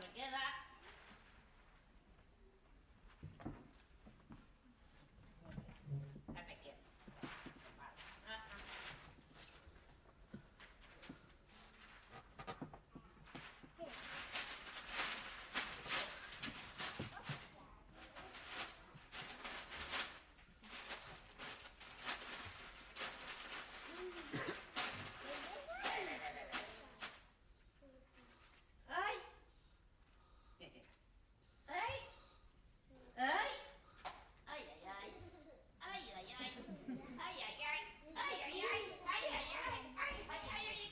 me queda. Estate quieto. Vale. ¡Ay! ¡Ay! ¡Ay! ¡Ay, ay, ay! ¡Ay, ay, ay! ¡Ay, ay, ay! ¡Ay, ay, ay! ¡Ay, ay, ay! ¡Ay, ay, ay!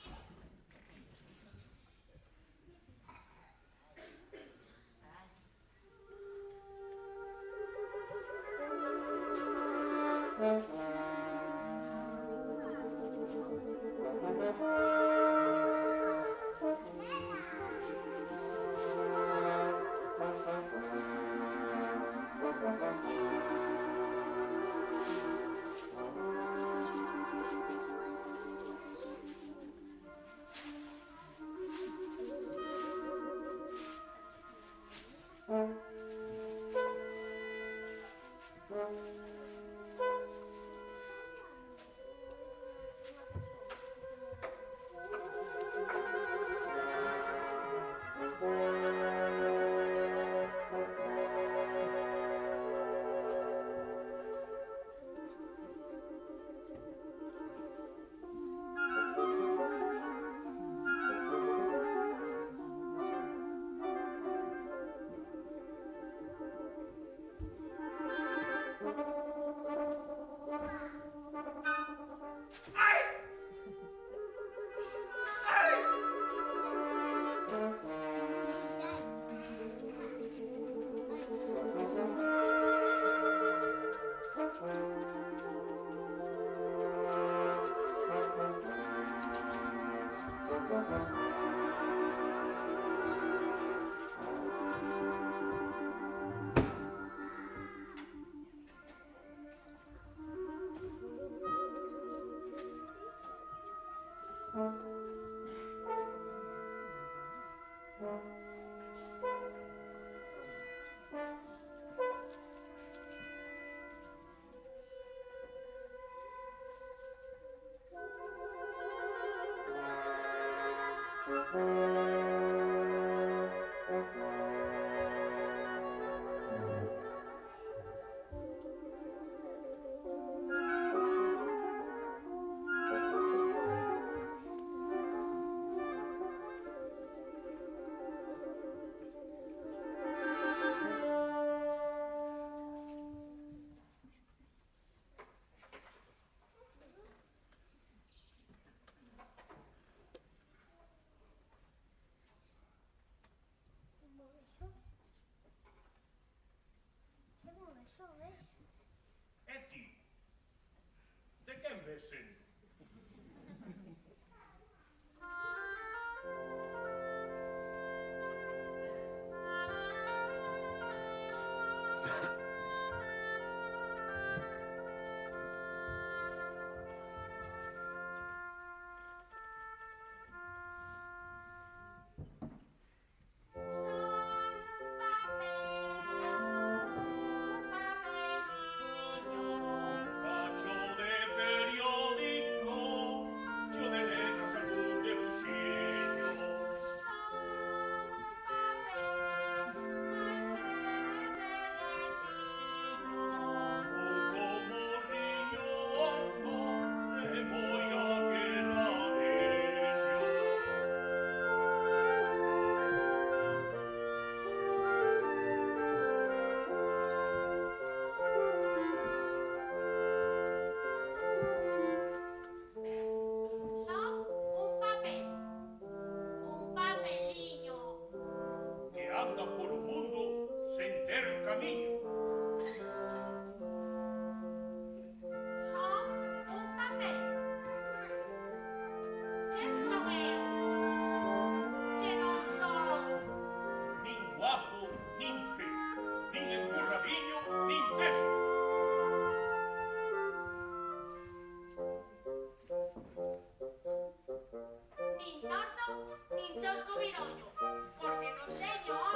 E ti? De quen ves sendo? Anda polo mundo sen ter camiño. Son un papel. Quen son eu? Que non son Nin guapo, nin feo, nin engurradiño, nin teso. nin torto, nin chosco virollo, porque non sei yo.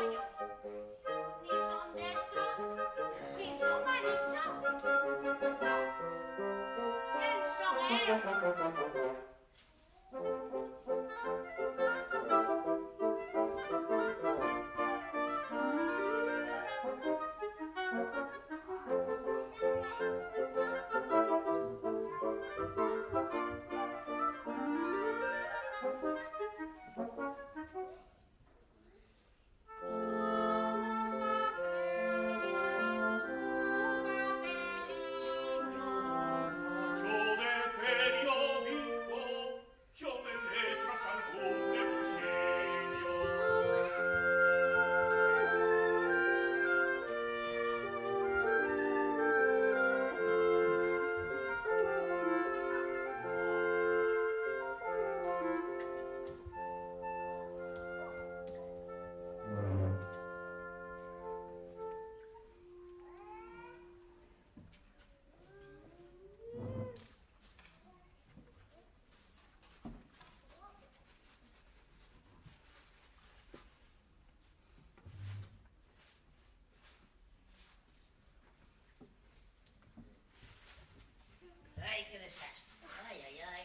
Ay, qué desastre. Ay, ay, ay.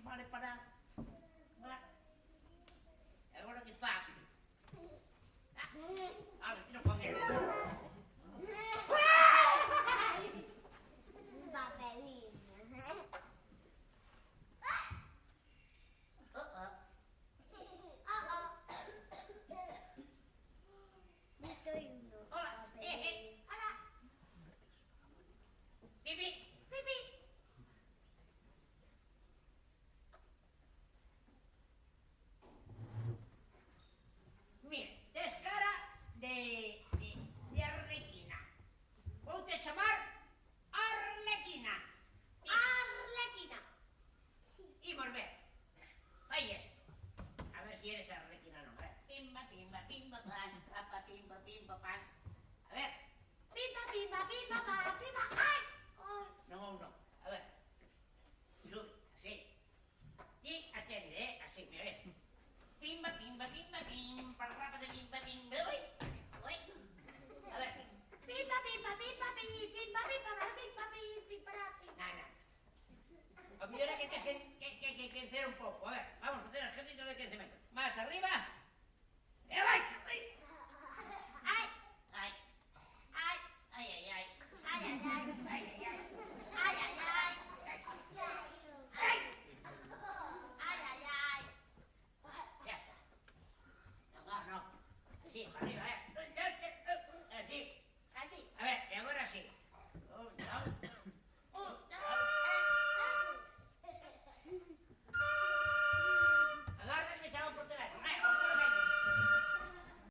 Vale, para. Va. Agora que fa? Ah, tiro con él. Hola. Hola. Pipi. Pipi. Mira, tes cara de Arlequina. Vou te chamar Arlequina. Arlequina. Imos ver. Vai esto. A ver si eres Arlequina o no. A ver. Pimba, pimba, pimba, pan. Papa, pimba, pimba, pan. A ver. Pimba, pimba, pimba, pan. Pimba. ¡Ay! ¡Ay! No, no. A ver. Sube, así. Y atende, ¿eh? Así, me ves. Pimba, pimba, pimba, pim. Para rapa de pimba, pimba. Uy. Uy. A ver. Pimba, pimba, pimba, pim. Pimba, pimba, pimba, pim. Pimba, pim. No, no. A mí ahora que hacer un poco. A ver, vamos a hacer el ejército de 15 metros. Más arriba.